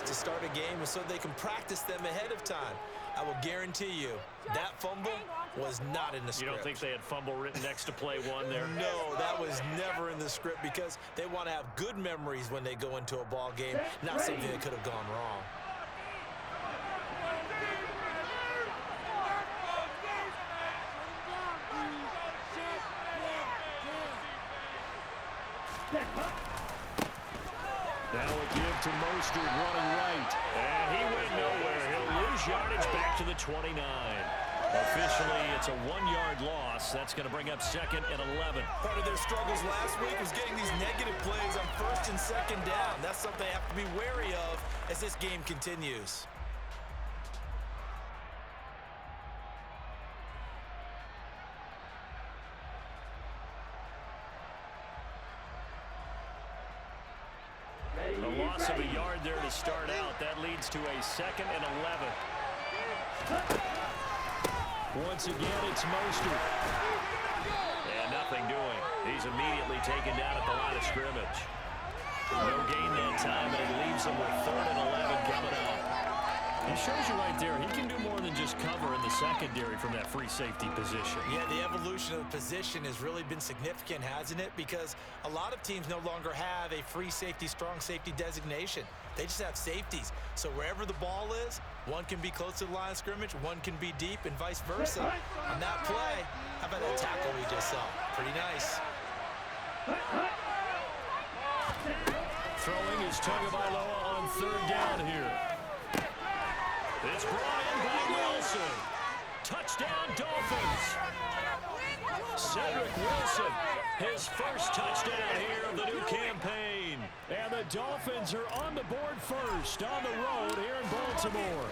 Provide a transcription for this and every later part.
to start a game and so they can practice them ahead of time. I will guarantee you that fumble was not in the script. You don't think they had fumble written next to play one there? No, that was never in the script because they want to have good memories when they go into a ball game, not something that could have gone wrong. Now a give to Mostert running right. And he went nowhere. He'll lose yardage back to the 29. Officially, it's a 1-yard loss. That's going to bring up 2nd and 11. Part of their struggles last week was getting these negative plays on 1st and 2nd down. That's something they have to be wary of as this game continues. A loss of a yard there to start out. That leads to a 2nd and 11. Once again, it's Mostert. And nothing doing. He's immediately taken down at the line of scrimmage. No gain that time, and it leaves him with 3rd and 11 coming up. He shows you right there, he can do more than just cover in the secondary from that free safety position. Yeah, the evolution of the position has really been significant, hasn't it? Because a lot of teams no longer have a free safety, strong safety designation. They just have safeties. So wherever the ball is, one can be close to the line of scrimmage, one can be deep, and vice versa. On that play, how about that tackle we just saw? Pretty nice. Throwing is Tagovailoa on 3rd down here. It's brought in by Wilson. Touchdown, Dolphins. Cedric Wilson, his first touchdown here of the new campaign. And the Dolphins are on the board first on the road here in Baltimore.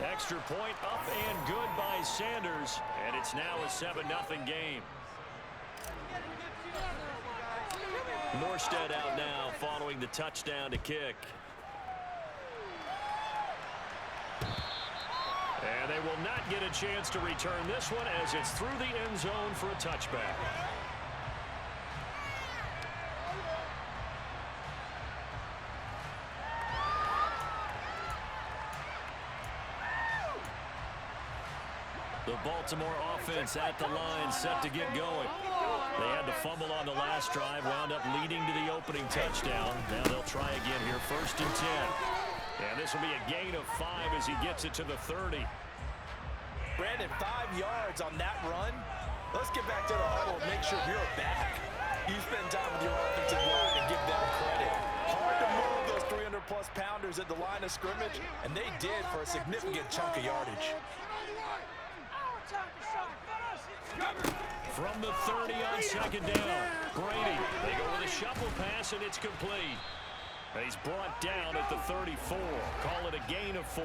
Extra point up and good by Sanders. And it's now a 7-0 game. Morstead out now following the touchdown to kick. And they will not get a chance to return this one as it's through the end zone for a touchback. The Baltimore offense at the line, set to get going. They had to fumble on the last drive, wound up leading to the opening touchdown. Now they'll try again here, 1st and 10. And this will be a gain of 5 as he gets it to the 30. Brandon, 5 yards on that run. Let's get back to the huddle and make sure you're back. You spend time with your offensive line and give them credit. Hard to move those 300-plus pounders at the line of scrimmage, and they did for a significant chunk of yardage. From the 30 on 2nd down, Brady. They go with a shuffle pass, and it's complete. He's brought down at the 34. Call it a gain of 4.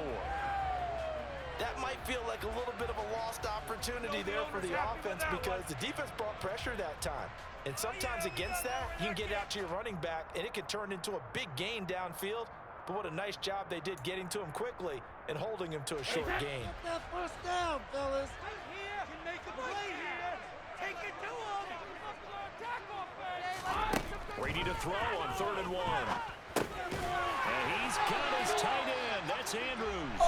That might feel like a little bit of a lost opportunity there for the offense because the defense brought pressure that time. And sometimes against that, you can get out to your running back, and it can turn into a big gain downfield. But what a nice job they did getting to him quickly and holding him to a short gain. Get that 1st down, fellas. Here, can make a play here. Take it to him. Brady to throw on 3rd and 1. And he's got his tight end. That's Andrews.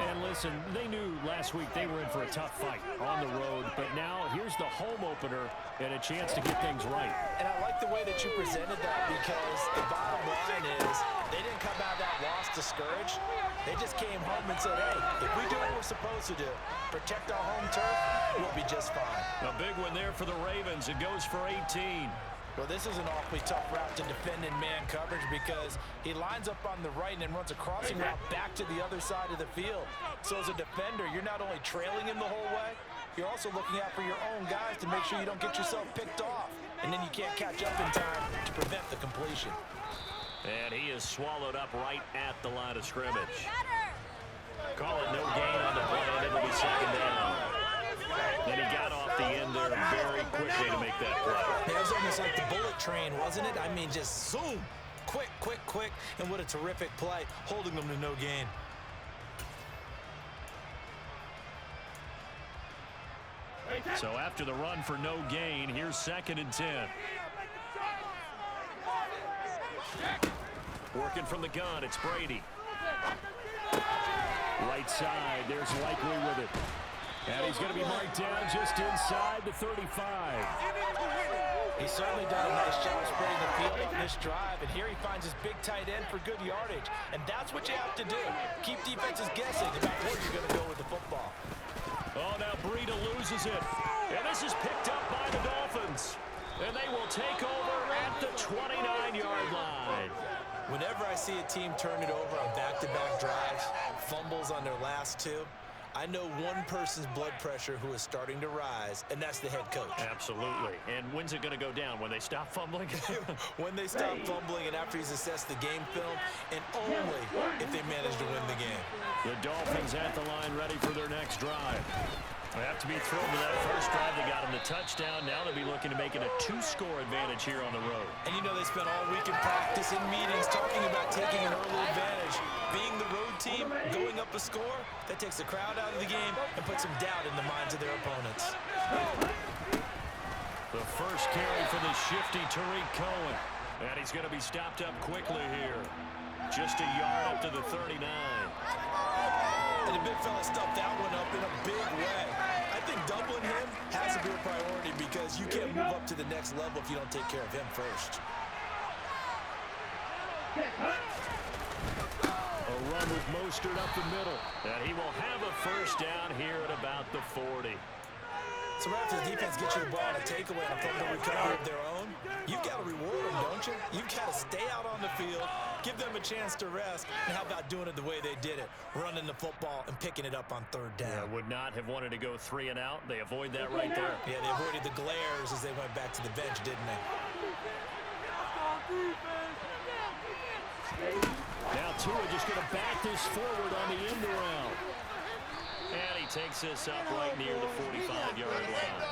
And listen, they knew last week they were in for a tough fight on the road, but now here's the home opener and a chance to get things right. And I like the way that you presented that because the bottom line is they didn't come out of that loss discouraged. They just came home and said, hey, if we do what we're supposed to do, protect our home turf, we'll be just fine. A big one there for the Ravens. It goes for 18. Well, this is an awfully tough route to defend in man coverage because he lines up on the right and then runs a crossing route back to the other side of the field. So as a defender, you're not only trailing him the whole way, you're also looking out for your own guys to make sure you don't get yourself picked off. And then you can't catch up in time to prevent the completion. And he is swallowed up right at the line of scrimmage. Call it no gain on the play, and it'll be 2nd down. And he got off the end there very quickly to make that play. It was almost like the bullet train, wasn't it? I mean, just zoom. Quick, quick, quick. And what a terrific play, holding them to no gain. So after the run for no gain, here's 2nd and 10. Working from the gun, it's Brady. Right side, there's Likely with it. And he's going to be marked down just inside the 35. He's certainly done a nice job spreading the field on this drive, and here he finds his big tight end for good yardage. And that's what you have to do. Keep defenses guessing about where you're going to go with the football. Oh, now Breida loses it. And this is picked up by the Dolphins. And they will take over at the 29-yard line. Whenever I see a team turn it over on back-to-back drives, fumbles on their last two, I know one person's blood pressure who is starting to rise, and that's the head coach. Absolutely. And when's it going to go down? When they stop fumbling? When they stop fumbling and after he's assessed the game film, and only if they manage to win the game. The Dolphins at the line ready for their next drive. They have to be thrilled with that first drive. They got him the touchdown. Now they'll be looking to make it a 2-score advantage here on the road. And you know they spent all week in practice and meetings talking about taking an early advantage. Being the road team, going up a score, that takes the crowd out of the game and puts some doubt in the minds of their opponents. The first carry for the shifty Tariq Cohen. And he's going to be stopped up quickly here. Just a yard up to the 39. And the big fella stuffed that one up in a big way. I think doubling him has to be a priority because you can't move up to the next level if you don't take care of him first. A run with Mostert up the middle. And he will have a first down here at about the 40. So right after the defense gets you the ball on a takeaway and a fumble recovery of their own, you've got to reward them, don't you? You've got to stay out on the field, give them a chance to rest, and how about doing it the way they did it, running the football and picking it up on 3rd down. Yeah, would not have wanted to go 3 and out. They avoid that right there. Yeah, they avoided the glares as they went back to the bench, didn't they? Now Tua just going to back this forward on the end around. And he takes this up right near the 45-yard line.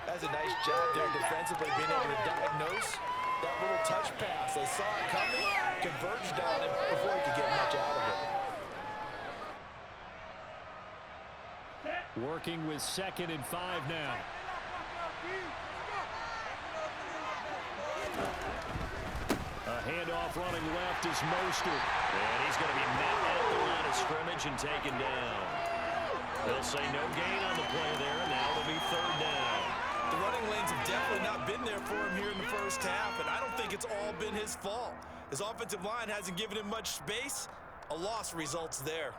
That's a nice job there defensively, being able to diagnose that little touch pass. They saw it coming, converged on it before he could get much out of it. Working with 2nd and 5 now. A handoff running left is Mostert. And he's going to be met at the line of scrimmage and taken down. They'll say no gain on the play there. Now it'll be 3rd down. The running lanes have definitely not been there for him here in the first half, and I don't think it's all been his fault. His offensive line hasn't given him much space. A loss results there.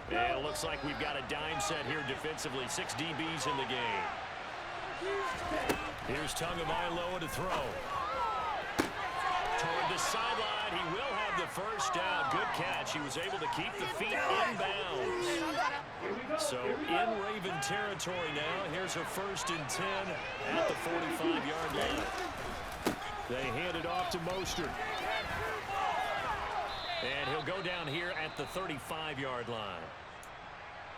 And it looks like we've got a dime set here defensively. 6 DBs in the game. Here's Tagovailoa to throw. Toward the sideline, he will have the first down. Good catch. He was able to keep the feet in bounds. So in Raven territory now. Here's a 1st and 10 at the 45-yard line. They hand it off to Mostert. And he'll go down here at the 35-yard line.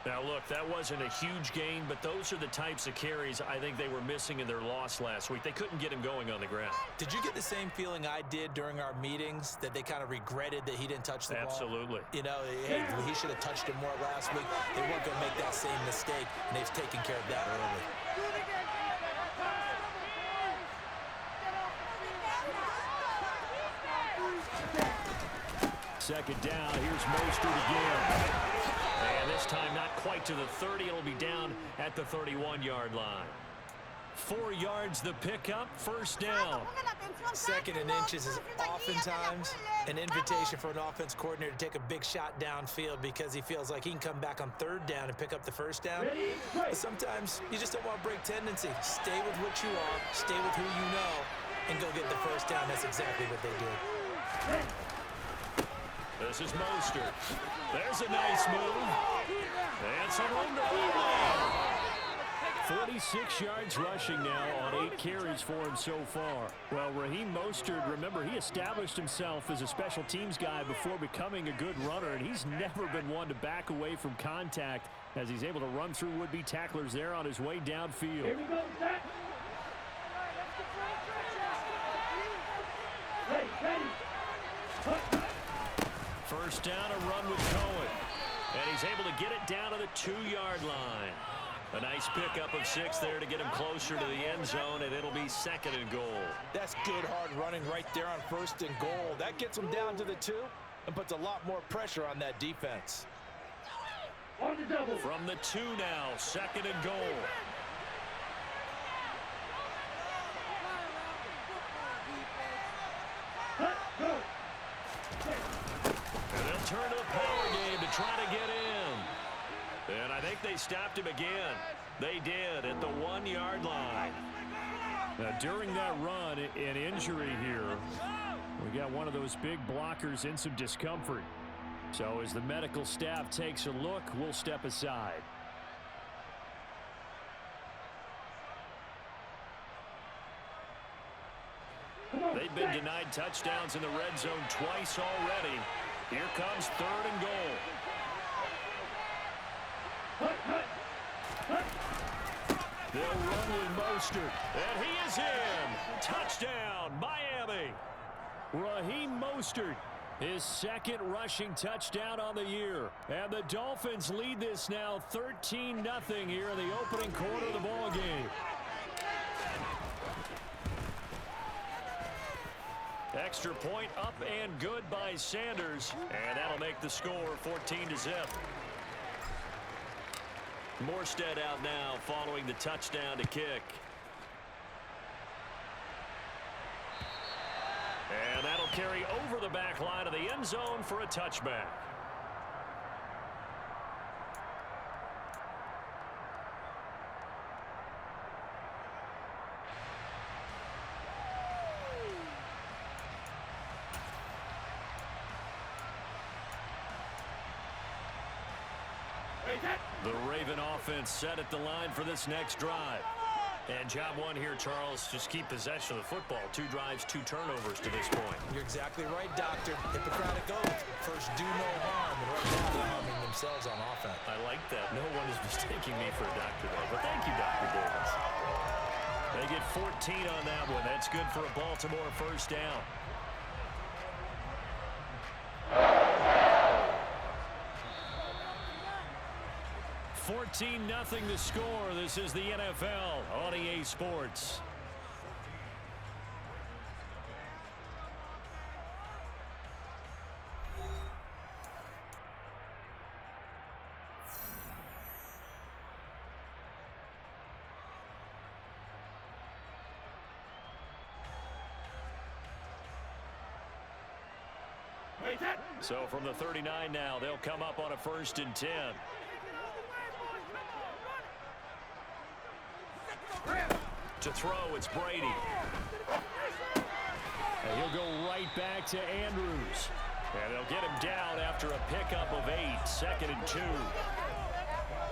Now, look, that wasn't a huge gain, but those are the types of carries I think they were missing in their loss last week. They couldn't get him going on the ground. Did you get the same feeling I did during our meetings, that they kind of regretted that he didn't touch the ball? Absolutely. You know, hey, he should have touched it more last week. They weren't going to make that same mistake, and they've taken care of that early. 2nd down. Here's Mostert again. And this time not quite to the 30. It'll be down at the 31-yard line. 4 yards the pickup. 1st down. 2nd and inches is oftentimes an invitation for an offense coordinator to take a big shot downfield because he feels like he can come back on 3rd down and pick up the 1st down. But sometimes you just don't want to break tendency. Stay with what you are, stay with who you know, and go get the 1st down. That's exactly what they did. This is Mostert. There's a nice move. And some room to run. 46 yards rushing now on 8 carries for him so far. Well, Raheem Mostert, remember, he established himself as a special teams guy before becoming a good runner, and he's never been one to back away from contact as he's able to run through would-be tacklers there on his way downfield. Here we go, Zach. Ready. First down, a run with Cohen. And he's able to get it down to the 2-yard line. A nice pickup of 6 there to get him closer to the end zone, and it'll be 2nd and goal. That's good hard running right there on 1st and goal. That gets him down to the 2 and puts a lot more pressure on that defense. From the 2 now, 2nd and goal. And they'll turn to the power game to try to get in. And I think they stopped him again. They did at the 1-yard line. Now, during that run, an injury here. We got one of those big blockers in some discomfort. So as the medical staff takes a look, we'll step aside. They've been denied touchdowns in the red zone twice already. Here comes 3rd and goal. They'll run with Mostert, and he is in. Touchdown, Miami. Raheem Mostert, his 2nd rushing touchdown on the year. And the Dolphins lead this now 13-0 here in the opening quarter of the ball game. Extra point up and good by Sanders, and that'll make the score 14-0. Morstead out now following the touchdown to kick. And that'll carry over the back line of the end zone for a touchback. The Raven offense set at the line for this next drive. And job 1 here, Charles, just keep possession of the football. 2 drives, 2 turnovers to this point. You're exactly right, Doctor. Hippocratic oath. First, do no harm, and right now they're harming themselves on offense. I like that. No one is mistaking me for a doctor, though. But thank you, Dr. Davis. They get 14 on that one. That's good for a Baltimore first down. 14-0 the score. This is the NFL on EA Sports. So from the 39 now, they'll come up on a 1st and 10. To throw, it's Brady. And he'll go right back to Andrews. And they'll get him down after a pickup of 8, 2nd and 2.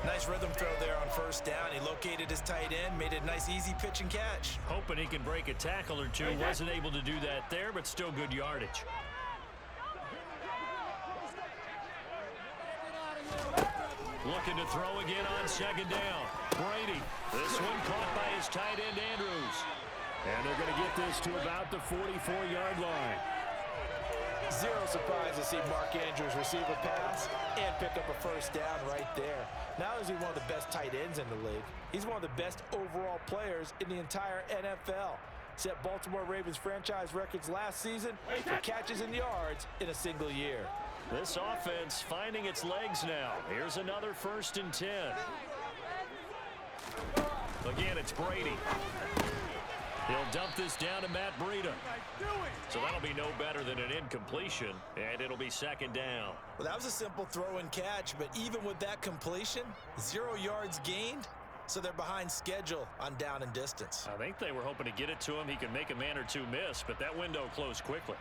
Nice rhythm throw there on 1st down. He located his tight end, made it a nice easy pitch and catch. Hoping he can break a tackle or two. Wasn't able to do that there, but still good yardage. Looking to throw again on 2nd down. Brady. This one caught by his tight end, Andrews. And they're going to get this to about the 44-yard line. Zero surprise to see Mark Andrews receive a pass and pick up a 1st down right there. Not only is he one of the best tight ends in the league, he's one of the best overall players in the entire NFL. Set Baltimore Ravens franchise records last season for catches and yards in a single year. This offense finding its legs now. Here's another 1st and 10. Again, it's Brady. He'll dump this down to Matt Breida. So that'll be no better than an incompletion, and it'll be 2nd down. Well, that was a simple throw and catch, but even with that completion, 0 yards gained, so they're behind schedule on down and distance. I think they were hoping to get it to him. He could make a man or two miss, but that window closed quickly.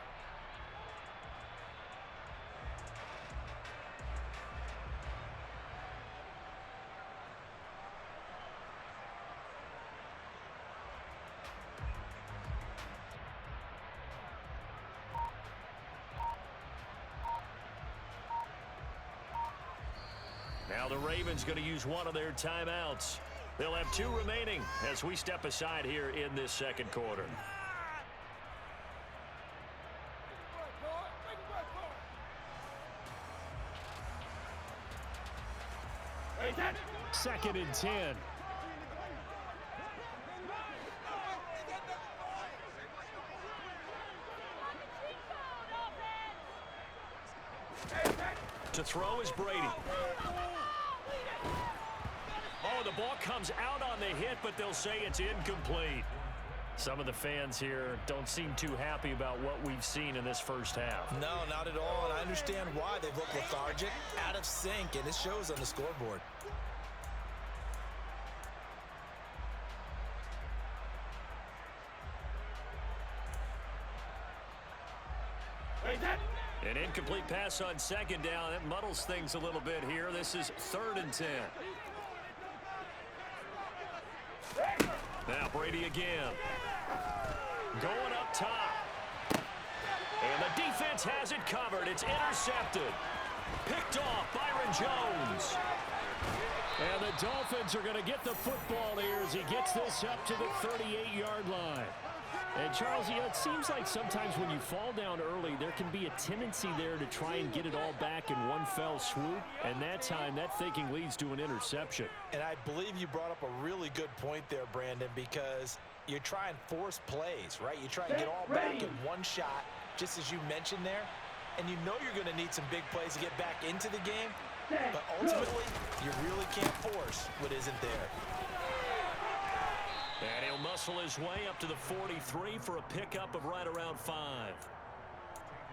Now the Ravens going to use one of their timeouts. They'll have 2 remaining as we step aside here in this 2nd quarter. 2nd and 10. To throw is Brady. Oh, the ball comes out on the hit, but they'll say it's incomplete. Some of the fans here don't seem too happy about what we've seen in this first half. No, not at all, and I understand why. They've looked lethargic, out of sync, and it shows on the scoreboard. An incomplete pass on 2nd down. That muddles things a little bit here. This is 3rd and 10. Now Brady again. Going up top. And the defense has it covered. It's intercepted. Picked off Byron Jones. And the Dolphins are going to get the football here as he gets this up to the 38-yard line. And, Charles, you know, it seems like sometimes when you fall down early, there can be a tendency there to try and get it all back in one fell swoop. And that time, that thinking leads to an interception. And I believe you brought up a really good point there, Brandon, because you try and force plays, right? You try and get all back in one shot, just as you mentioned there. And you know you're going to need some big plays to get back into the game. But ultimately, you really can't force what isn't there. And he'll muscle his way up to the 43 for a pickup of right around 5.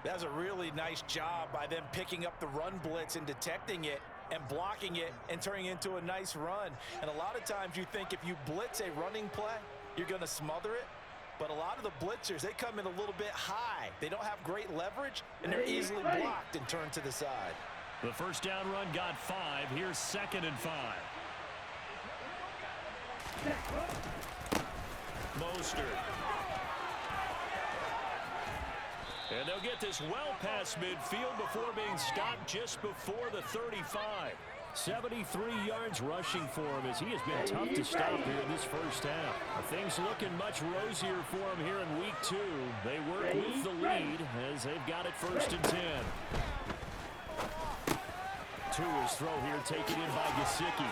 That was a really nice job by them picking up the run blitz and detecting it and blocking it and turning it into a nice run. And a lot of times you think if you blitz a running play, you're going to smother it. But a lot of the blitzers, they come in a little bit high. They don't have great leverage, and they're easily blocked and turned to the side. The first down run got 5. Here's 2nd and 5. Mostert. And they'll get this well past midfield before being stopped just before the 35. 73 yards rushing for him as he has been tough to stop here in this first half. Things looking much rosier for him here in week 2. They work with the lead as they've got it 1st and 10. Tua's throw here taken in by Gesicki.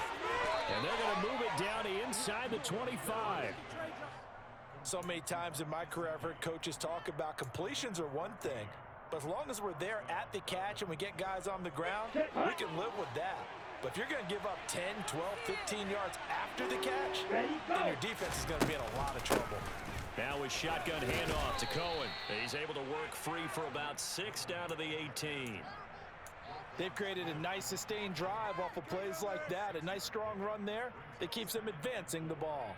And they're going to move it down to inside the 25. So many times in my career, I've heard coaches talk about completions are one thing, but as long as we're there at the catch and we get guys on the ground, we can live with that. But if you're going to give up 10, 12, 15 yards after the catch, then your defense is going to be in a lot of trouble. Now with shotgun handoff to Cohen. He's able to work free for about 6 down to the 18. They've created a nice sustained drive off of plays like that. A nice strong run there that keeps them advancing the ball.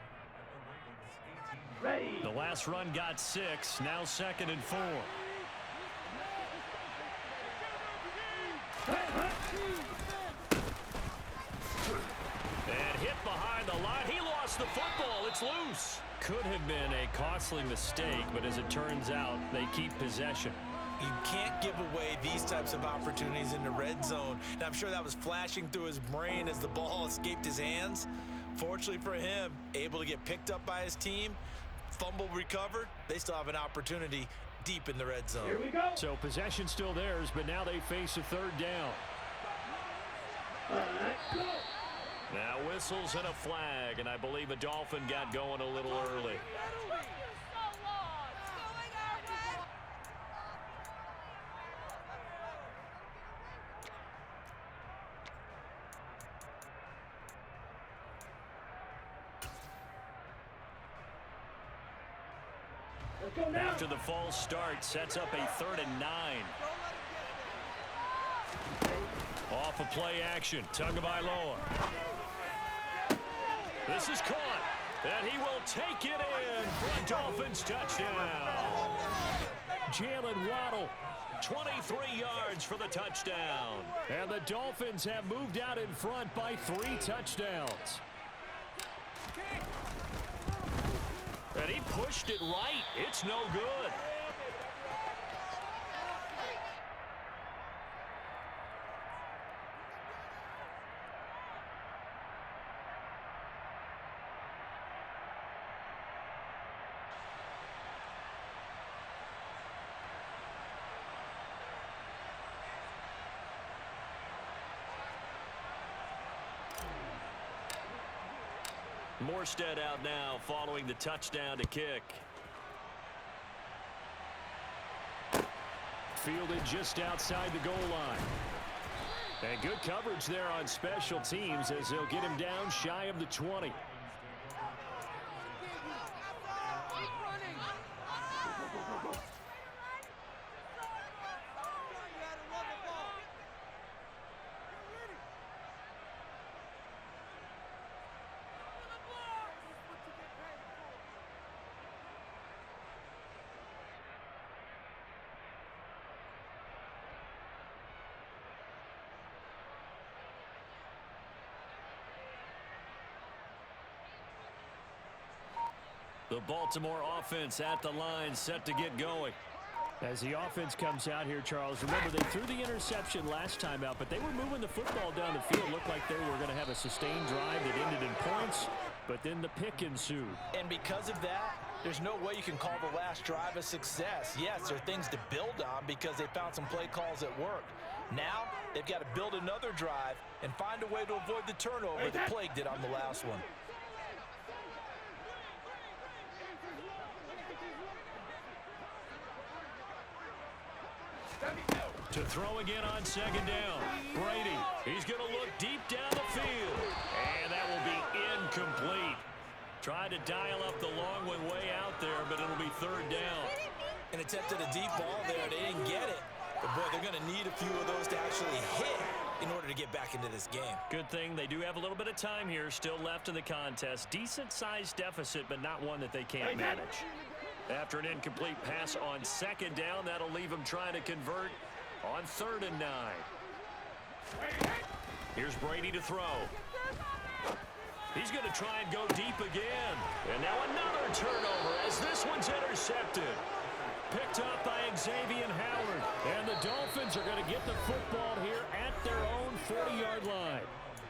The last run got 6. Now 2nd and 4. And hit behind the line. He lost the football. It's loose. Could have been a costly mistake, but as it turns out, they keep possession. You can't give away these types of opportunities in the red zone. And I'm sure that was flashing through his brain as the ball escaped his hands. Fortunately for him, able to get picked up by his team, fumble recovered. They still have an opportunity deep in the red zone. Here we go. So possession still theirs, but now they face a 3rd down. Let's go. Now whistles and a flag, and I believe a Dolphin got going a little early. After the false start, sets up a 3rd and 9. Off of play action, Tagovailoa. This is caught, and he will take it in for a Dolphins touchdown. Jalen Waddle. 23 yards for the touchdown. And the Dolphins have moved out in front by 3 touchdowns. And he pushed it right. It's no good. Morstead out now following the touchdown to kick. Fielded just outside the goal line. And good coverage there on special teams as they'll get him down shy of the 20. The Baltimore offense at the line, set to get going. As the offense comes out here, Charles, remember they threw the interception last time out, but they were moving the football down the field. Looked like they were going to have a sustained drive that ended in points, but then the pick ensued. And because of that, there's no way you can call the last drive a success. Yes, there are things to build on because they found some play calls that worked. Now, they've got to build another drive and find a way to avoid the turnover that plagued it on the last one. To throw again on second down. Brady, he's going to look deep down the field. And that will be incomplete. Tried to dial up the long one way out there, but it'll be third down. And attempted a deep ball there. They didn't get it. But, boy, they're going to need a few of those to actually hit in order to get back into this game. Good thing they do have a little bit of time here still left in the contest. Decent-sized deficit, but not one that they can't manage. After an incomplete pass on second down, that'll leave them trying to convert on 3rd and 9. Here's Brady to throw. He's going to try and go deep again. And now another turnover as this one's intercepted. Picked up by Xavier Howard. And the Dolphins are going to get the football here at their own 40-yard line.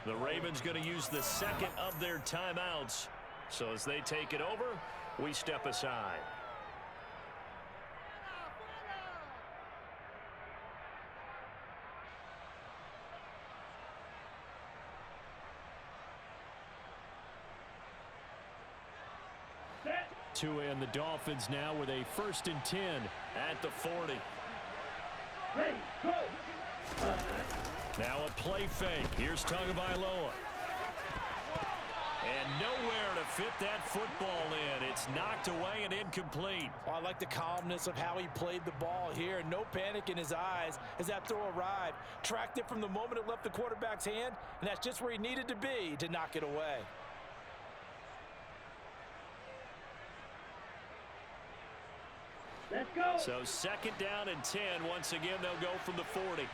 The Ravens going to use the second of their timeouts. So as they take it over, we step aside. Tua and the Dolphins now with a 1st and 10 at the 40. Now a play fake. Here's Tagovailoa. And nowhere to fit that football in. It's knocked away and incomplete. Oh, I like the calmness of how he played the ball here. No panic in his eyes as that throw arrived. Tracked it from the moment it left the quarterback's hand, and that's just where he needed to be to knock it away. Let's go. So 2nd down and 10. Once again, they'll go from the 40.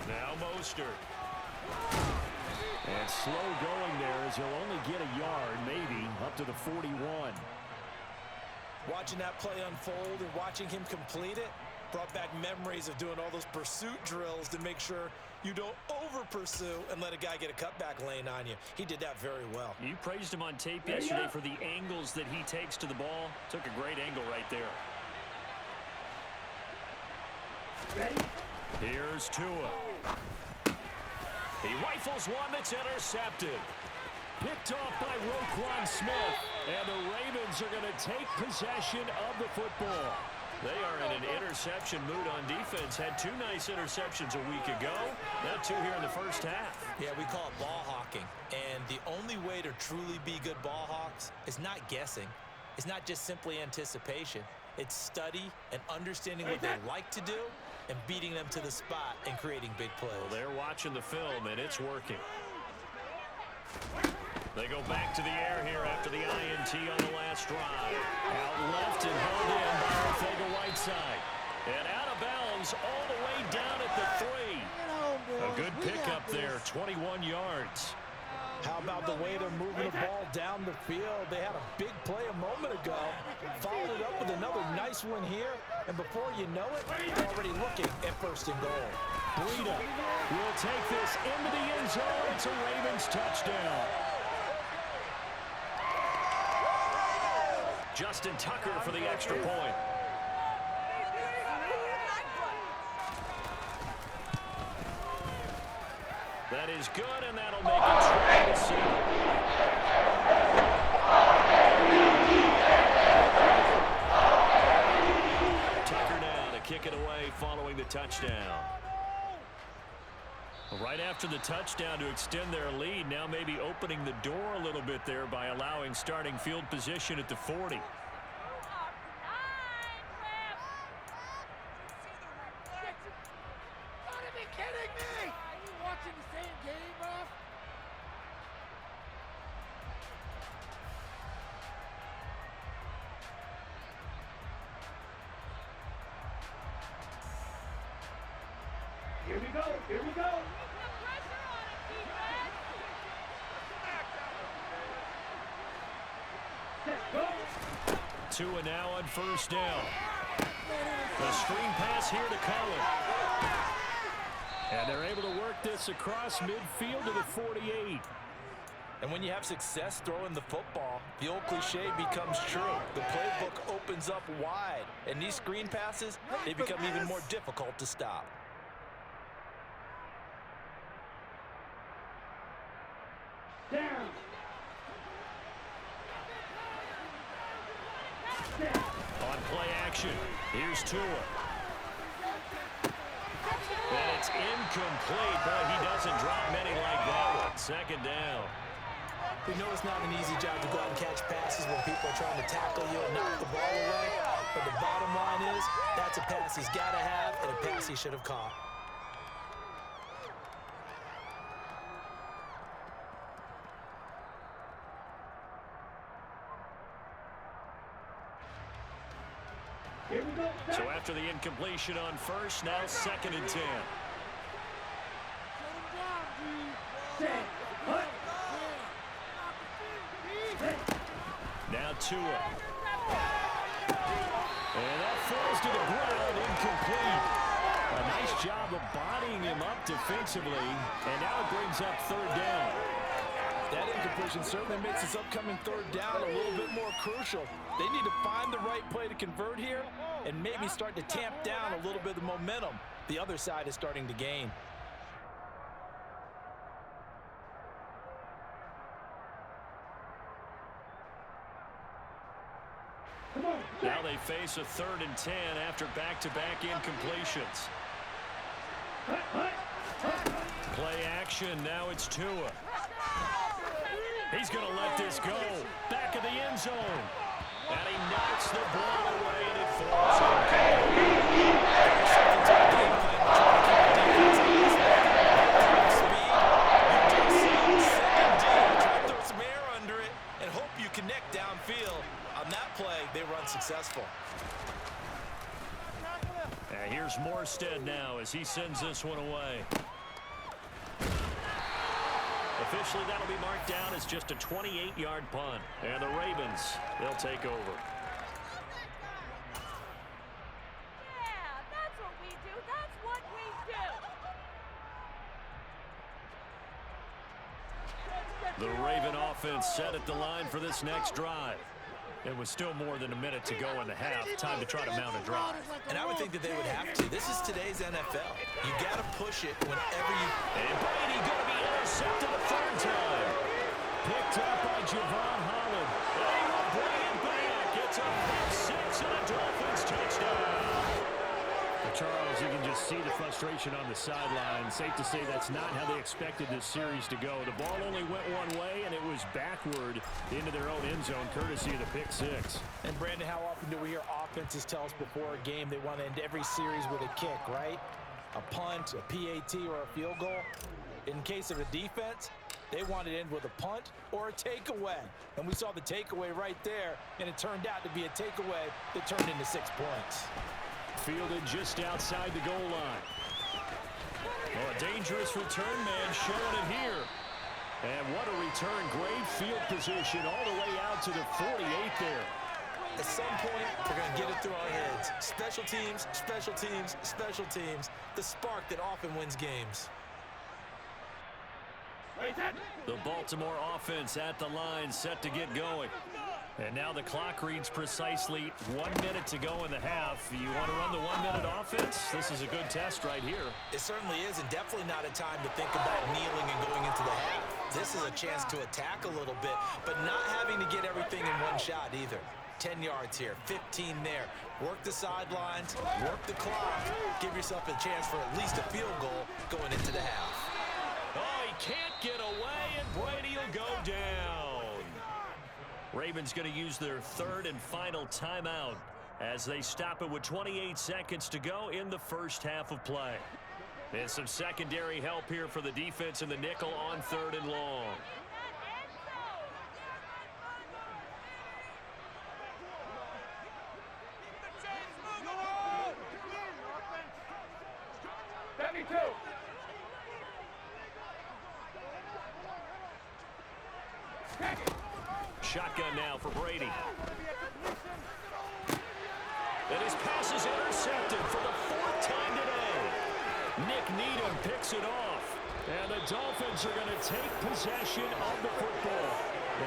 Now Mostert. And slow going there as he'll only get a yard, maybe, up to the 41. Watching that play unfold and watching him complete it brought back memories of doing all those pursuit drills to make sure you don't over-pursue and let a guy get a cutback lane on you. He did that very well. You praised him on tape yesterday for the angles that he takes to the ball. Took a great angle right there. Ready? Here's Tua. He rifles one that's intercepted. Picked off by Roquan Smith. And the Ravens are going to take possession of the football. They are in an interception mood on defense. Had 2 nice interceptions a week ago. Now 2 here in the first half. Yeah, we call it ball hawking. And the only way to truly be good ball hawks is not guessing. It's not just simply anticipation. It's study and understanding what they like to do and beating them to the spot and creating big plays. Well, they're watching the film, and it's working. They go back to the air here after the INT on the last drive. Out left and held in by Ortega-Whiteside. And out of bounds all the way down at the 3. A good pickup there, 21 yards. How about the way they're moving the ball down the field? They had a big play a moment ago. Followed it up with another nice one here. And before you know it, they're already looking at 1st and goal. Breida will take this into the end zone. It's a Ravens touchdown. Justin Tucker for the extra point. That is good, and that'll make it 12-7. Tucker now to kick it away following the touchdown. Right after the touchdown to extend their lead, now maybe opening the door a little bit there by allowing starting field position at the 40. Here we go, here we go. Tua now on first down. The screen pass here to Cullen. And they're able to work this across midfield to the 48. And when you have success throwing the football, the old cliche becomes true. The playbook opens up wide. And these screen passes, they become even more difficult to stop. Down. On play action, here's Tua. And it's incomplete. Boy, he doesn't drop many like that one. Second down. We know it's not an easy job to go out and catch passes when people are trying to tackle you and knock the ball away. But the bottom line is, that's a pass he's got to have and a pass he should have caught. So after the incompletion on first, now 2nd and 10. Now Tua. And that falls to the ground, incomplete. A nice job of bodying him up defensively, and now it brings up 3rd down. That incompletion certainly makes this upcoming 3rd down a little bit more crucial. They need to find the right play to convert here and maybe start to tamp down a little bit of the momentum the other side is starting to gain. Now they face a 3rd and 10 after back-to-back incompletions. Play action, now it's Tua. He's going to let this go. Back of the end zone. And he knocks the ball away, and it falls Throw some air under it and hope you connect downfield. On that play, they were unsuccessful. And here's Morstead now as he sends this one away. Officially, that'll be marked down as just a 28-yard punt. And the Ravens, they'll take over. Yeah, that's what we do. That's what we do. The Raven offense set at the line for this next drive. It was still more than a minute to go in the half. Time to try to mount a drive. And I would think that they would have to. This is today's NFL. You got to push it whenever you... And Brady going to be intercepted a 3rd time. Picked up by Javon Holland. And he will bring it back. It's a pick 6 and a Dolphins touchdown. Charles, you can just see the frustration on the sideline. Safe to say that's not how they expected this series to go. The ball only went one way, and it was backward into their own end zone, courtesy of the pick 6. And, Brandon, how often do we hear offenses tell us before a game they want to end every series with a kick, right? A punt, a PAT, or a field goal. In case of a defense, they want to end with a punt or a takeaway. And we saw the takeaway right there, and it turned out to be a takeaway that turned into 6 points. Fielded just outside the goal line. Oh, a dangerous return man showing it here. And what a return. Great field position all the way out to the 48 there. At some point, we're going to get it through our heads. Special teams, special teams, special teams. The spark that often wins games. The Baltimore offense at the line, set to get going. And now the clock reads precisely 1 minute to go in the half. You want to run the 1 minute offense? This is a good test right here. It certainly is, and definitely not a time to think about kneeling and going into the half. This is a chance to attack a little bit, but not having to get everything in one shot either. 10 yards here, 15 there. Work the sidelines, work the clock. Give yourself a chance for at least a field goal going into the half. Oh, he can't get away, and Brady will go down. Ravens going to use their third and final timeout as they stop it with 28 seconds to go in the first half of play. And some secondary help here for the defense in the nickel on 3rd and long. Shotgun now for Brady. And his pass is intercepted for the 4th time today. Nick Needham picks it off. And the Dolphins are going to take possession of the football.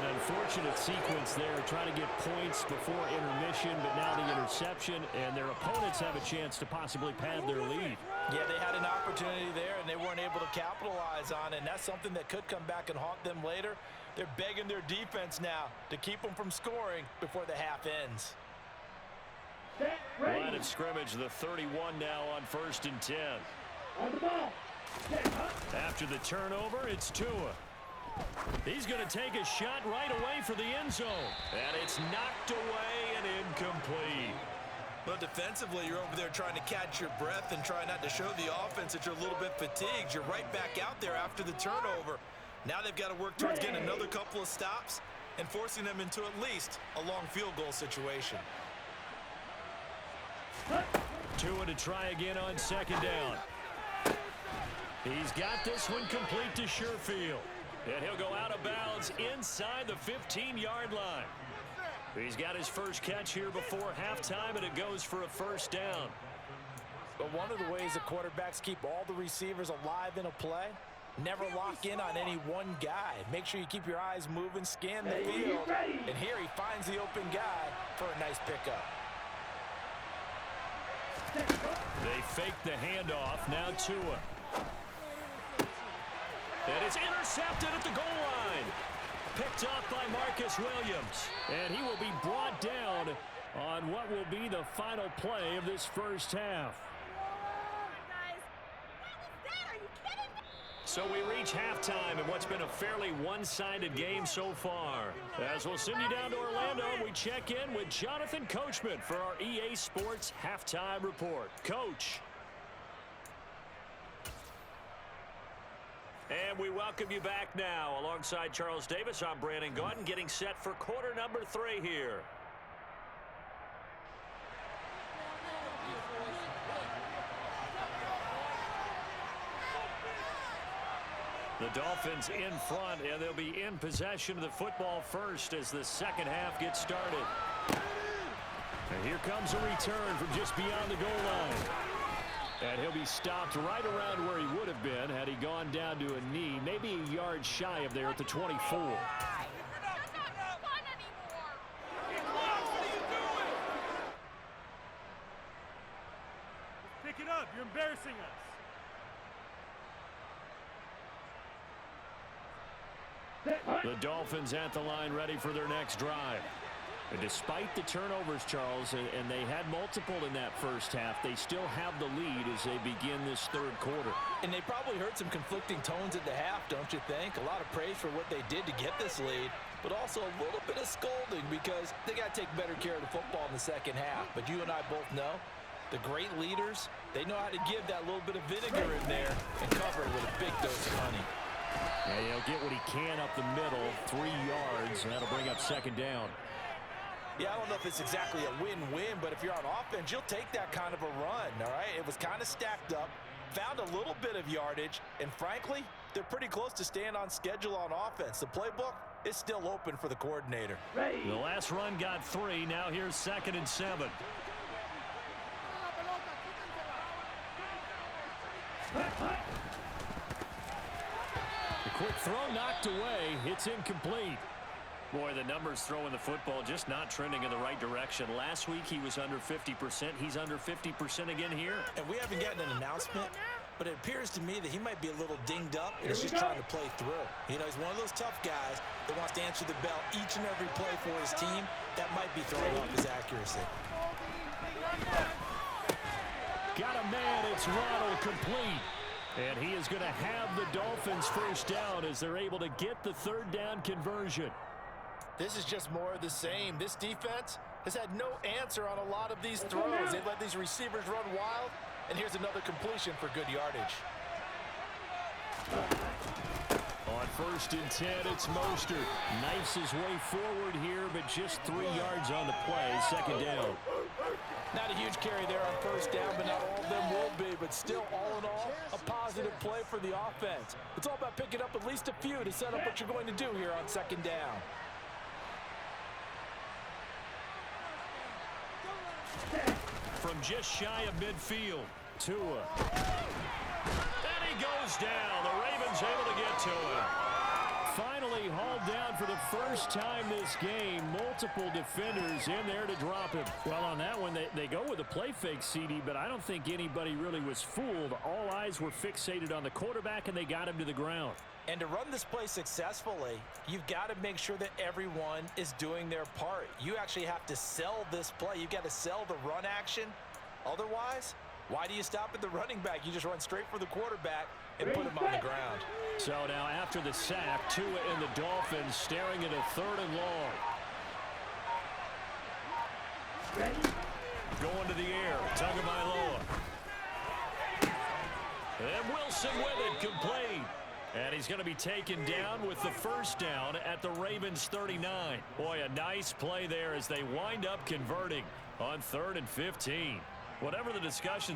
An unfortunate sequence there, trying to get points before intermission, but now the interception, and their opponents have a chance to possibly pad their lead. Yeah, they had an opportunity there, and they weren't able to capitalize on it, and that's something that could come back and haunt them later. They're begging their defense now to keep them from scoring before the half ends. Line of scrimmage, the 31 now on 1st and 10. After the turnover, it's Tua. He's going to take a shot right away for the end zone. And it's knocked away and incomplete. Well, defensively, you're over there trying to catch your breath and try not to show the offense that you're a little bit fatigued. You're right back out there after the turnover. Now they've got to work towards getting another couple of stops and forcing them into at least a long field goal situation. Tua to try again on 2nd down. He's got this one complete to Sherfield. And he'll go out of bounds inside the 15-yard line. He's got his first catch here before halftime, and it goes for a 1st down. But one of the ways the quarterbacks keep all the receivers alive in a play, never lock in on any one guy. Make sure you keep your eyes moving, scan the field. And here he finds the open guy for a nice pickup. They fake the handoff. Now Tua. And it's intercepted at the goal line. Picked off by Marcus Williams. And he will be brought down on what will be the final play of this first half. So we reach halftime in what's been a fairly one-sided game so far. As we'll send you down to Orlando, we check in with Jonathan Coachman for our EA Sports Halftime Report. Coach. And we welcome you back now. Alongside Charles Davis, I'm Brandon Gaudin, getting set for quarter number 3 here. The Dolphins in front, and they'll be in possession of the football first as the second half gets started. And here comes a return from just beyond the goal line. And he'll be stopped right around where he would have been had he gone down to a knee, maybe a yard shy of there at the 24. Pick it up. You're embarrassing us. The Dolphins at the line ready for their next drive. And despite the turnovers, Charles, and they had multiple in that first half, they still have the lead as they begin this third quarter. And they probably heard some conflicting tones at the half, don't you think? A lot of praise for what they did to get this lead, but also a little bit of scolding because they got to take better care of the football in the second half. But you and I both know the great leaders, they know how to give that little bit of vinegar in there and cover it with a big dose of honey. Yeah, he'll get what he can up the middle, 3 yards, and that'll bring up 2nd down. Yeah, I don't know if it's exactly a win-win, but if you're on offense, you'll take that kind of a run, all right? It was kind of stacked up, found a little bit of yardage, and frankly, they're pretty close to staying on schedule on offense. The playbook is still open for the coordinator. The last run got 3. Now here's 2nd and 7. The quick throw knocked away. It's incomplete. Boy, the numbers throwing the football just not trending in the right direction. Last week he was under 50%. He's under 50% again here. And we haven't gotten an announcement, but it appears to me that he might be a little dinged up and he's just trying to play through. You know, he's one of those tough guys that wants to answer the bell each and every play for his team. That might be throwing off his accuracy. Got a man. It's Ronald complete. And he is going to have the Dolphins first down as they're able to get the third down conversion. This is just more of the same. This defense has had no answer on a lot of these throws. They've let these receivers run wild, and here's another completion for good yardage. On 1st and 10, it's Mostert. Knifes his way forward here, but just 3 yards on the play. Second down. Not a huge carry there on 1st down, but not all of them will be. But still, all in all, a positive play for the offense. It's all about picking up at least a few to set up what you're going to do here on 2nd down. From just shy of midfield, Tua. And he goes down. The Ravens able to get to him. Finally hauled down for the first time this game. Multiple defenders in there to drop him. Well, on that one, they go with a play fake, CD, but I don't think anybody really was fooled. All eyes were fixated on the quarterback, and they got him to the ground. And to run this play successfully, you've got to make sure that everyone is doing their part. You actually have to sell this play. You've got to sell the run action. Otherwise, why do you stop at the running back? You just run straight for the quarterback and put him on the ground. So now after the sack, Tua and the Dolphins staring at a 3rd and long. Going to the air, Tagovailoa. And Wilson with it, complete. And he's going to be taken down with the first down at the Ravens 39. Boy, a nice play there as they wind up converting on 3rd and 15. Whatever the discussion.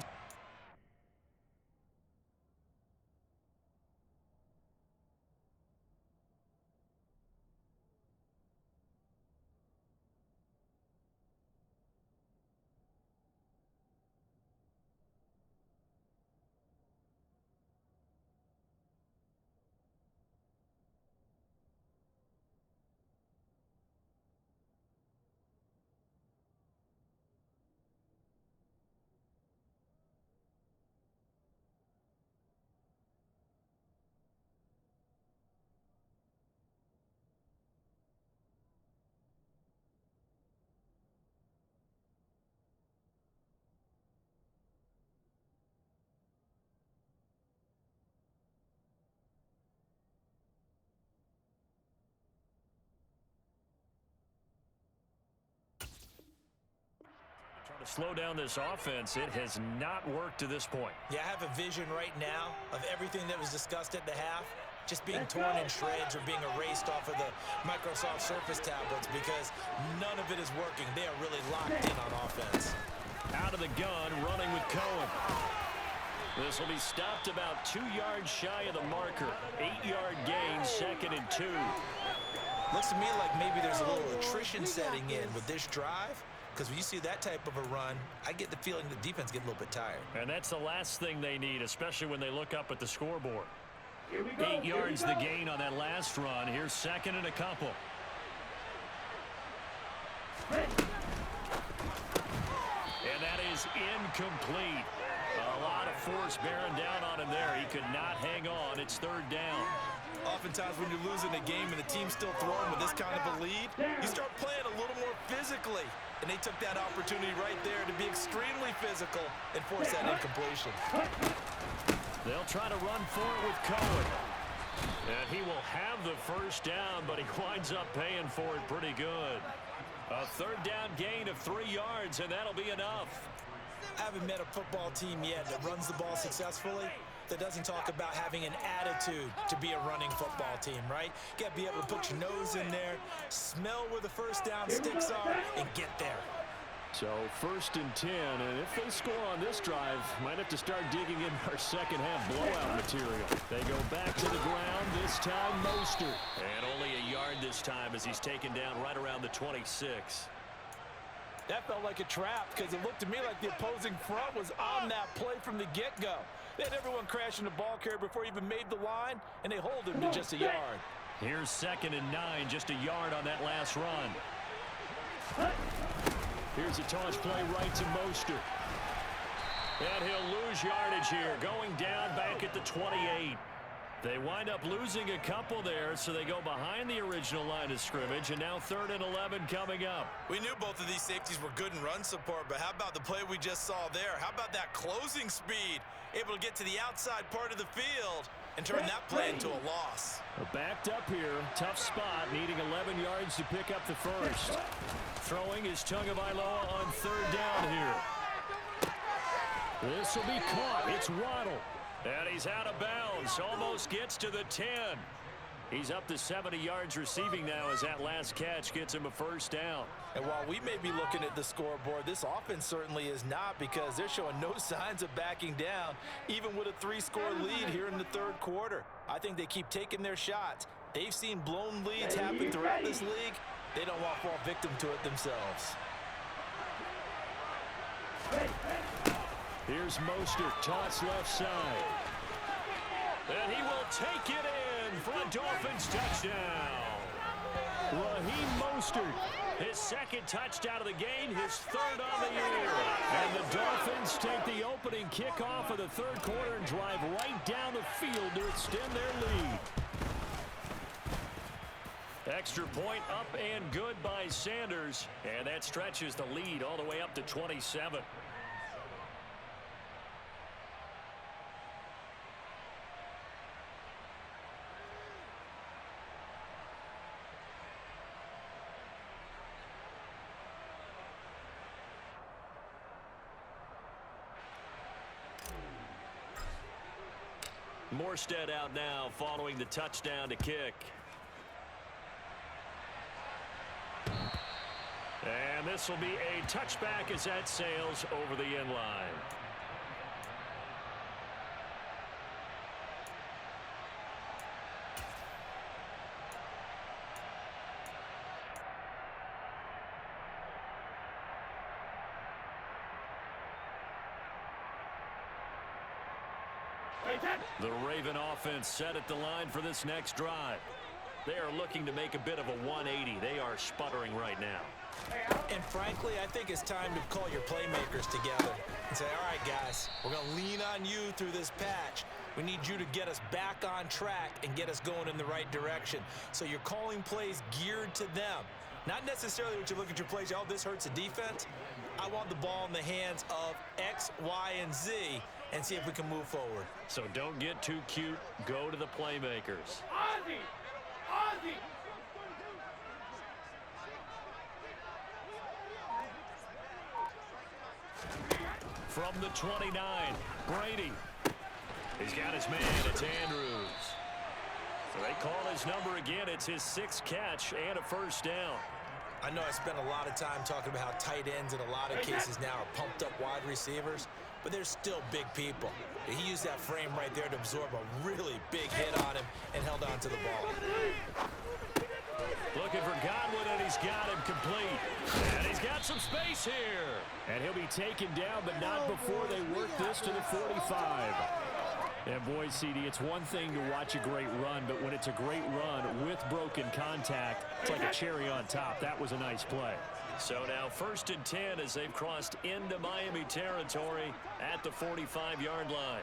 To slow down this offense, it has not worked to this point. Yeah, I have a vision right now of everything that was discussed at the half just being torn in shreds or being erased off of the Microsoft Surface tablets because none of it is working. They are really locked in on offense. Out of the gun, running with Cohen. This will be stopped about 2 yards shy of the marker. 8-yard gain, 2nd and 2. Looks to me like maybe there's a little attrition setting in with this drive. Because when you see that type of a run, I get the feeling the defense gets a little bit tired. And that's the last thing they need, especially when they look up at the scoreboard. 8 yards the gain on that last run. Here's 2nd and a couple. And that is incomplete. A lot of force bearing down on him there. He could not hang on. It's 3rd down. Oftentimes when you're losing a game and the team's still throwing with this kind of a lead, you start playing a little more physically. And they took that opportunity right there to be extremely physical and force that incompletion. They'll try to run for it with Cohen. And he will have the first down, but he winds up paying for it pretty good. A 3rd down gain of 3 yards, and that'll be enough. I haven't met a football team yet that runs the ball successfully that doesn't talk about having an attitude to be a running football team, right? You got to be able to put your nose in there, smell where the first down sticks are, and get there. So 1st and 10, and if they score on this drive, might have to start digging in our second half blowout material. They go back to the ground, this time Mostert. And only a yard this time as he's taken down right around the 26. That felt like a trap because it looked to me like the opposing front was on that play from the get-go. They had everyone crashing the ball carrier before he even made the line, and they hold him to just a yard. Here's 2nd and 9, just a yard on that last run. Here's a toss play right to Mostert. And he'll lose yardage here, going down back at the 28. They wind up losing a couple there, so they go behind the original line of scrimmage, and now 3rd and 11 coming up. We knew both of these safeties were good in run support, but how about the play we just saw there? How about that closing speed? Able to get to the outside part of the field and turn that play into a loss. Backed up here, tough spot, needing 11 yards to pick up the first. Throwing is Tagovailoa on 3rd down here. This will be caught. It's Waddle. And he's out of bounds. Almost gets to the 10. He's up to 70 yards receiving now as that last catch gets him a first down. And while we may be looking at the scoreboard, this offense certainly is not, because they're showing no signs of backing down, even with a 3-score lead here in the 3rd quarter. I think they keep taking their shots. They've seen blown leads happen throughout this league. They don't want to fall victim to it themselves. Here's Mostert, toss left side. And he will take it in for a Dolphins touchdown. Raheem Mostert, his 2nd touchdown of the game, his 3rd on the year. And the Dolphins take the opening kickoff of the 3rd quarter and drive right down the field to extend their lead. Extra point up and good by Sanders. And that stretches the lead all the way up to 27. Morstead out now following the touchdown to kick. And this will be a touchback as that sails over the end line. The Raven offense set at the line for this next drive. They are looking to make a bit of a 180. They are sputtering right now. And frankly, I think it's time to call your playmakers together and say, all right, guys, we're going to lean on you through this patch. We need you to get us back on track and get us going in the right direction. So you're calling plays geared to them. Not necessarily what you look at your plays, oh, this hurts the defense. I want the ball in the hands of X, Y, and Z and see if we can move forward. So don't get too cute. Go to the playmakers. Ozzie! Ozzie! From the 29, Brady. He's got his man. It's Andrews. So they call his number again. It's his 6th catch and a first down. I know I spent a lot of time talking about how tight ends in a lot of cases now are pumped up wide receivers, but they're still big people. He used that frame right there to absorb a really big hit on him and held on to the ball. Looking for Godwin, and he's got him complete. And he's got some space here. And he'll be taken down, but not before they work this to the 45. And boy, CD, it's one thing to watch a great run, but when it's a great run with broken contact, it's like a cherry on top. That was a nice play. So now 1st and 10 as they've crossed into Miami territory at the 45-yard line.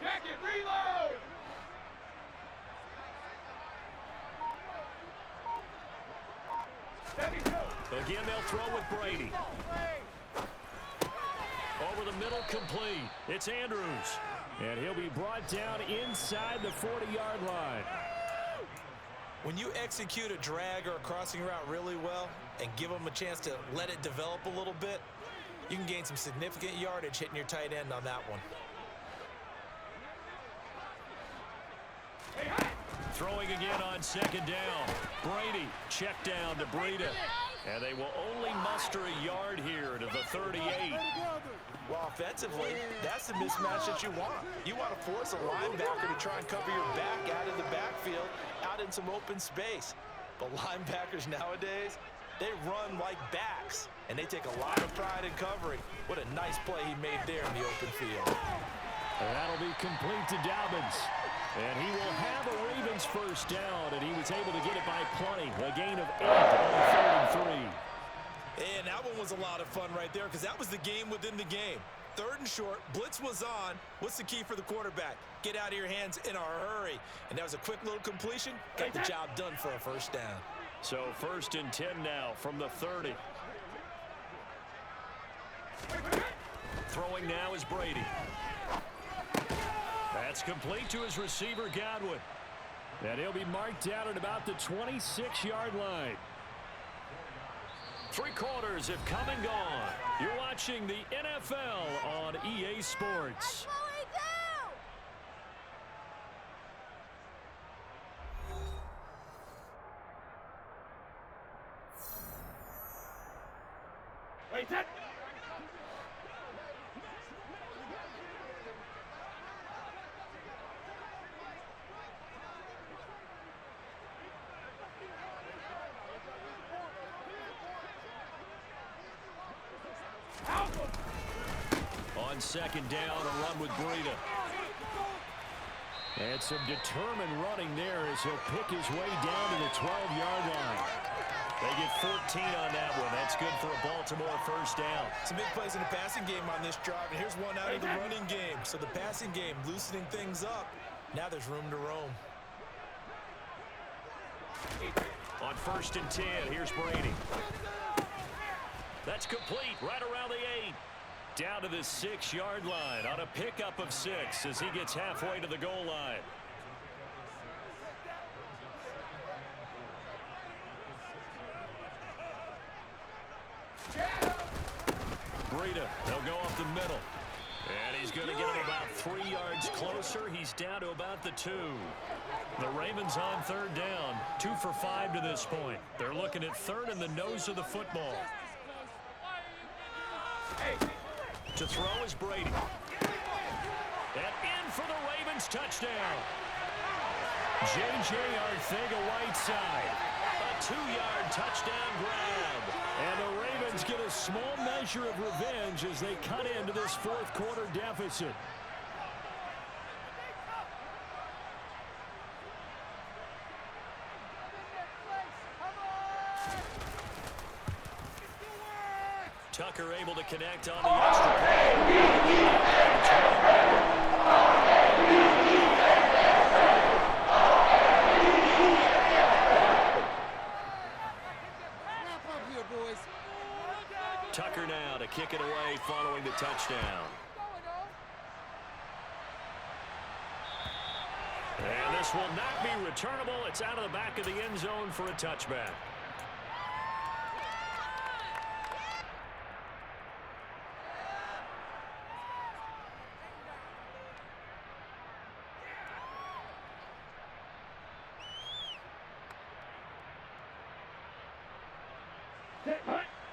Jacket, reload! Again, they'll throw with Brady. Over the middle, complete. It's Andrews. And he'll be brought down inside the 40-yard line. When you execute a drag or a crossing route really well and give them a chance to let it develop a little bit, you can gain some significant yardage hitting your tight end on that one. Throwing again on 2nd down. Brady, check down to Breida. And they will only muster a yard here to the 38. Well, offensively, that's the mismatch that you want. You want to force a linebacker to try and cover your back out of the backfield, out in some open space. But linebackers nowadays, they run like backs, and they take a lot of pride in covering. What a nice play he made there in the open field. And that'll be complete to Dobbins. And he will have a Ravens first down, and he was able to get it by plenty. A gain of 8 on 3rd and 3. And that one was a lot of fun right there because that was the game within the game. 3rd and short, blitz was on. What's the key for the quarterback? Get out of your hands in a hurry. And that was a quick little completion. Got the job done for a first down. So 1st and 10 now from the 30. Throwing now is Brady. That's complete to his receiver, Godwin. And he'll be marked down at about the 26-yard line. 3 quarters have come and gone. You're watching the NFL on EA Sports. Wait, that. On 2nd down, a run with Breida. And some determined running there as he'll pick his way down to the 12-yard line. They get 14 on that one. That's good for a Baltimore first down. Some big plays in the passing game on this drive, and here's one out of the running game. So the passing game loosening things up. Now there's room to roam. On 1st and 10, here's Brady. That's complete right around the 8. Down to the 6-yard line on a pickup of 6 as he gets halfway to the goal line. Breida, they'll go up the middle. And he's going to get him about 3 yards closer. He's down to about the 2. The Ravens on 3rd down. 2 for 5 to this point. They're looking at 3rd in the nose of the football. To throw is Brady. And in for the Ravens touchdown. J.J. Arcega-Whiteside. A 2-yard touchdown grab. And the Ravens get a small measure of revenge as they cut into this 4th quarter deficit. Tucker able to connect on the extra point. Tucker now to kick it away following the touchdown. And this will not be returnable. It's out of the back of the end zone for a touchback.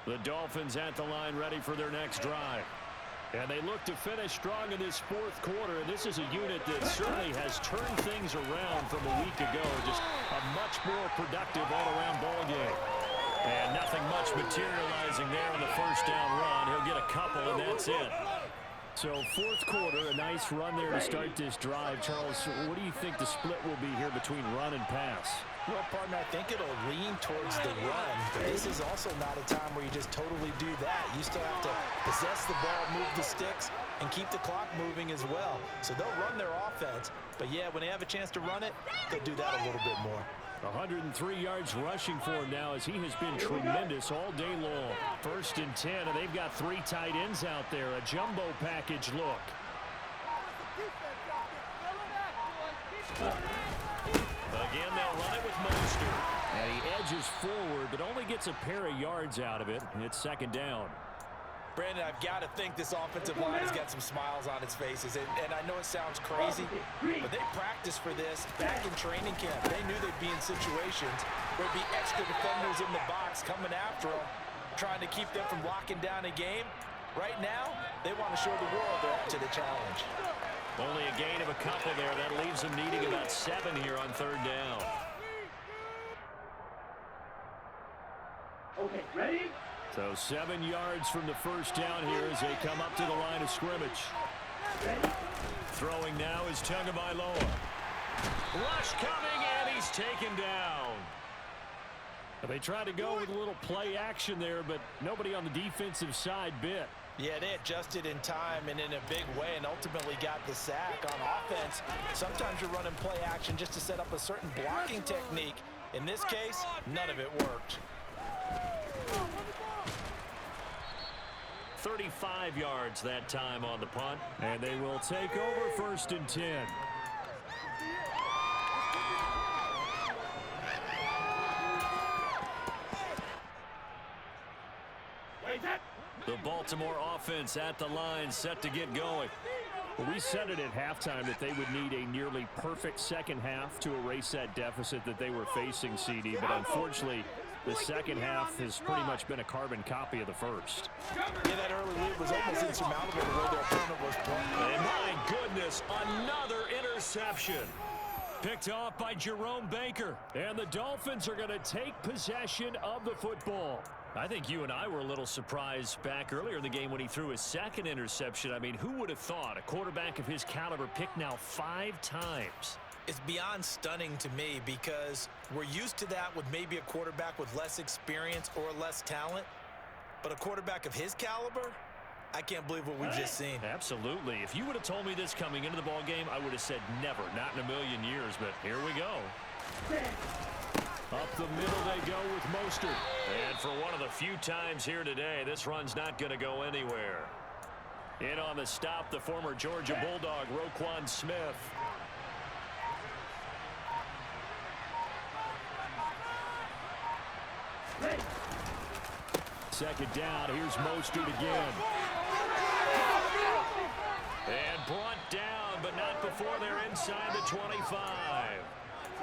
The Dolphins at the line ready for their next drive. And they look to finish strong in this 4th quarter. And this is a unit that certainly has turned things around from a week ago. Just a much more productive all-around ball game. And nothing much materializing there on the first down run. He'll get a couple, and that's it. So 4th quarter, a nice run there to start this drive. Charles, what do you think the split will be here between run and pass? Well, partner, I think it'll lean towards the run, but this is also not a time where you just totally do that. You still have to possess the ball, move the sticks, and keep the clock moving as well. So they'll run their offense, but yeah, when they have a chance to run it, they'll do that a little bit more. 103 yards rushing for him now as he has been tremendous all day long. 1st and 10, and they've got 3 tight ends out there. A jumbo package look. Again, they'll run it with Mostert. And he edges forward, but only gets a pair of yards out of it. And it's 2nd down. Brandon, I've got to think this offensive line has got some smiles on its faces. And I know it sounds crazy, but they practiced for this back in training camp. They knew they'd be in situations where there'd be extra defenders in the box coming after them, trying to keep them from locking down a game. Right now, they want to show the world they're up to the challenge. Only a gain of a couple there. That leaves them needing about 7 here on 3rd down. Okay, ready? So 7 yards from the first down here as they come up to the line of scrimmage. Ready? Throwing now is Tagovailoa. Rush coming, and he's taken down. They tried to go with a little play action there, but nobody on the defensive side bit. Yeah, they adjusted in time and in a big way and ultimately got the sack. On offense, sometimes you're running play action just to set up a certain blocking technique. In this case, none of it worked. 35 yards that time on the punt. And they will take over 1st and 10. The Baltimore offense at the line, set to get going. Well, we said it at halftime that they would need a nearly perfect second half to erase that deficit that they were facing, CD. But unfortunately, the second half has pretty much been a carbon copy of the first. Yeah, that early lead was almost insurmountable the way their opponent was playing. And my goodness, another interception. Picked off by Jerome Baker. And the Dolphins are going to take possession of the football. I think you and I were a little surprised back earlier in the game when he threw his second interception. I mean, who would have thought a quarterback of his caliber picked now 5 times? It's beyond stunning to me because we're used to that with maybe a quarterback with less experience or less talent. But a quarterback of his caliber, I can't believe what we've just seen. Absolutely. If you would have told me this coming into the ball game, I would have said never, not in a million years. But here we go. Up the middle they go with Mostert. And for one of the few times here today, this run's not going to go anywhere. In on the stop, the former Georgia Bulldog, Roquan Smith. Second down, here's Mostert again. And brought down, but not before they're inside the 25.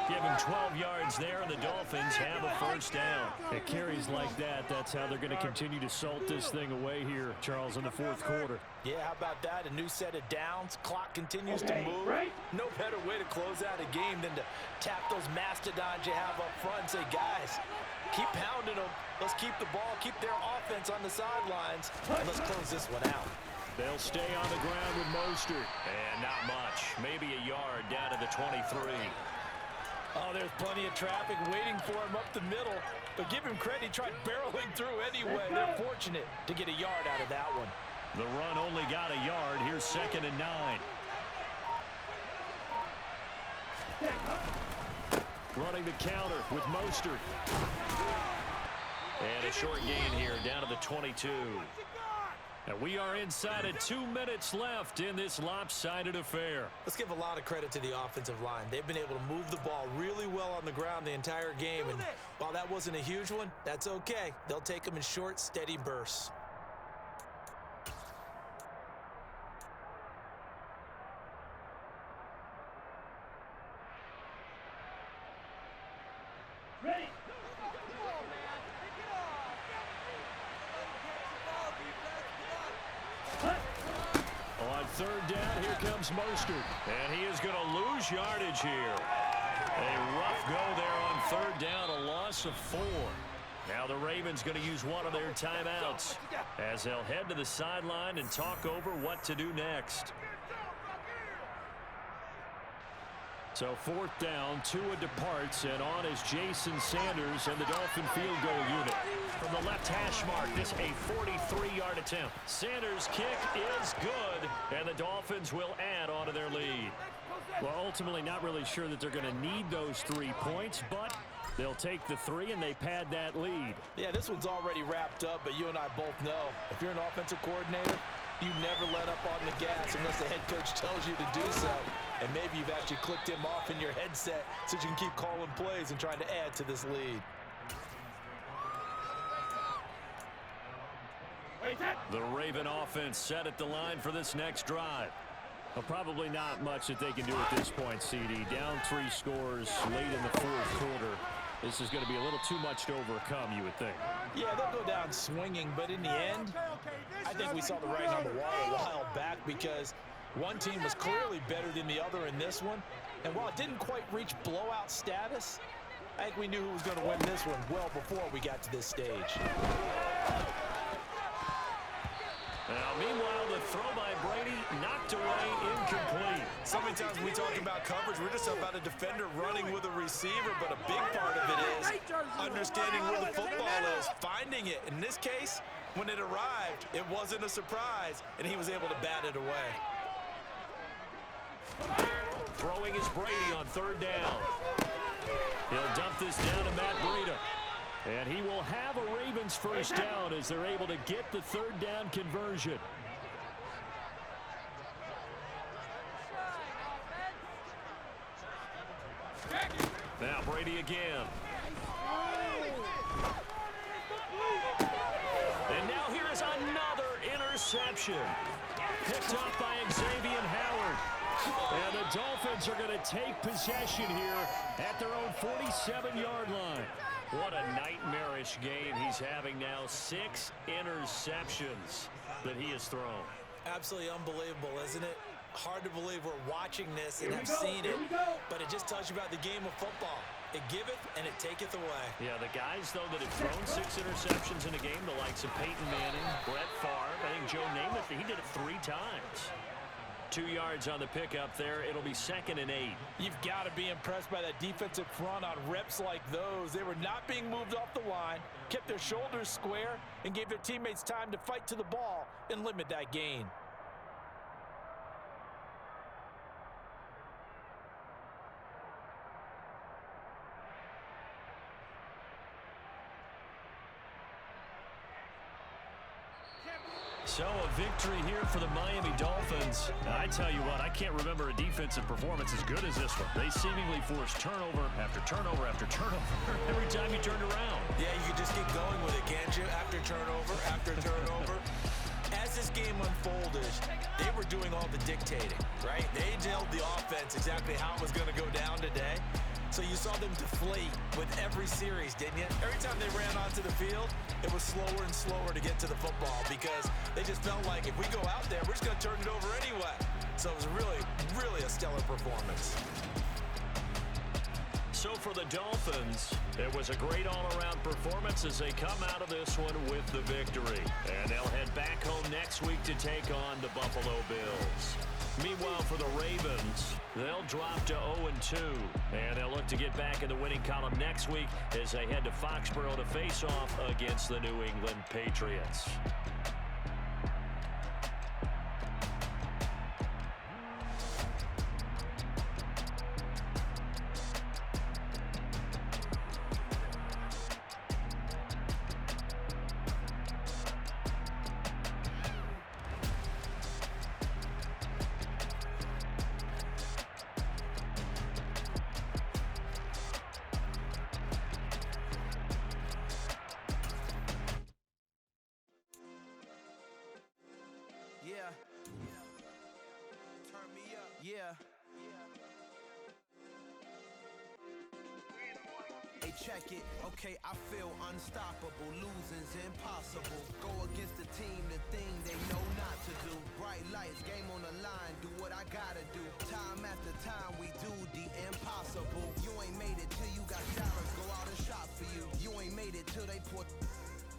Give him 12 yards there, and the Dolphins have a first down. It carries like that. That's how they're going to continue to salt this thing away here, Charles, in the 4th quarter. Yeah, how about that? A new set of downs. Clock continues to move. No better way to close out a game than to tap those mastodons you have up front and say, guys, keep pounding them. Let's keep the ball, keep their offense on the sidelines, and let's close this one out. They'll stay on the ground with Mostert. And not much. Maybe a yard down to the 23. Oh, there's plenty of traffic waiting for him up the middle. But give him credit, he tried barreling through anyway. They're fortunate to get a yard out of that one. The run only got a yard. Here's 2nd and 9. Running the counter with Mostert. And a short gain here down to the 22. And we are inside of 2 minutes left in this lopsided affair. Let's give a lot of credit to the offensive line. They've been able to move the ball really well on the ground the entire game. And while that wasn't a huge one, that's okay. They'll take them in short, steady bursts. Ready. On 3rd down, here comes Mostert. And he is going to lose yardage here. A rough go there on 3rd down, a loss of 4. Now the Ravens going to use one of their timeouts as they'll head to the sideline and talk over what to do next. So 4th down, Tua departs, and on is Jason Sanders and the Dolphin field goal unit. From the left hash mark, this a 43-yard attempt. Sanders' kick is good, and the Dolphins will add on to their lead. Well, ultimately not really sure that they're going to need those 3 points, but they'll take the 3 and they pad that lead. Yeah, this one's already wrapped up, but you and I both know if you're an offensive coordinator, you never let up on the gas unless the head coach tells you to do so. And maybe you've actually clicked him off in your headset so you can keep calling plays and trying to add to this lead. The Raven offense set at the line for this next drive. Well, probably not much that they can do at this point, CD. Down 3 scores late in the 4th quarter. This is going to be a little too much to overcome, you would think. Yeah, they'll go down swinging, but in the end, I think we saw the writing on the wall a while back because one team was clearly better than the other in this one. And while it didn't quite reach blowout status, I think we knew who was going to win this one well before we got to this stage. Now, meanwhile, the throw by Brady knocked away, incomplete. So many times when we talk about coverage, we're just about a defender running with a receiver, but a big part of it is understanding where the football is, finding it. In this case, when it arrived, it wasn't a surprise, and he was able to bat it away. Throwing is Brady on third down. He'll dump this down to Matt Breida. And he will have a Ravens first down as they're able to get the third down conversion. Now Brady again. And now here is another interception. Picked up by Xavier Howard. And the Dolphins are going to take possession here at their own 47-yard line. What a nightmarish game he's having now. 6 interceptions that he has thrown. Absolutely unbelievable, isn't it? Hard to believe we're watching this and have seen it, but it just tells you about the game of football. It giveth and it taketh away. Yeah, the guys, though, that have thrown 6 interceptions in a game, the likes of Peyton Manning, Brett Favre, I think Joe Namath, he did it 3 times. 2 yards on the pickup there. It'll be 2nd and 8. You've got to be impressed by that defensive front on reps like those. They were not being moved off the line, kept their shoulders square, and gave their teammates time to fight to the ball and limit that gain. So a victory here for the Miami Dolphins. I tell you what, I can't remember a defensive performance as good as this one. They seemingly forced turnover after turnover after turnover every time you turned around. Yeah, you can just get going with it, can't you? After turnover, after turnover. As this game unfolded, they were doing all the dictating, right? They told the offense exactly how it was going to go down today. So you saw them deflate with every series, didn't you? Every time they ran onto the field, it was slower and slower to get to the football because they just felt like if we go out there, we're just going to turn it over anyway. So it was really, really a stellar performance. So for the Dolphins, it was a great all-around performance as they come out of this one with the victory. And they'll head back home next week to take on the Buffalo Bills. Meanwhile, for the Ravens, they'll drop to 0-2. And they'll look to get back in the winning column next week as they head to Foxborough to face off against the New England Patriots. Yeah. Turn me up. Yeah. Hey, check it. Okay, I feel unstoppable. Losing's impossible. Go against the team, the thing they know not to do. Bright lights, game on the line. Do what I gotta do. Time after time, we do the impossible. You ain't made it till you got dollars. Go out and shop for you. You ain't made it till they put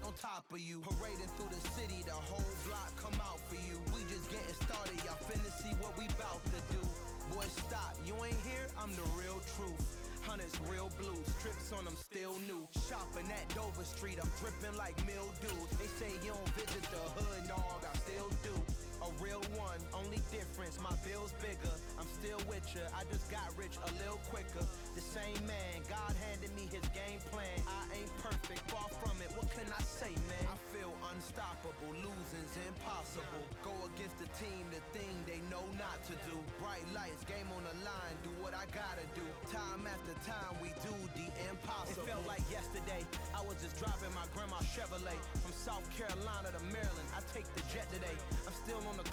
on top of you. Parading through the city, the whole block come out for you. We just getting started, y'all finna see what we bout to do. Boy, stop, you ain't here, I'm the real truth. Hunters, real blues, trips on them still new. Shopping at Dover Street, I'm dripping like mildew. They say you don't visit the hood, dog, I still do. A real one, only difference, my bill's bigger. I'm still with ya, I just got rich a little quicker. The same man, God handed me his game plan. I ain't perfect, far from it, what can I say, man? I feel unstoppable, losing's impossible. Go against the team, the thing they know not to do. Bright lights, game on the line, do what I gotta do. Time after time, we do the impossible. It felt like yesterday, I was just driving my grandma's Chevrolet. From South Carolina to Maryland, I take the jet today. I'm still on the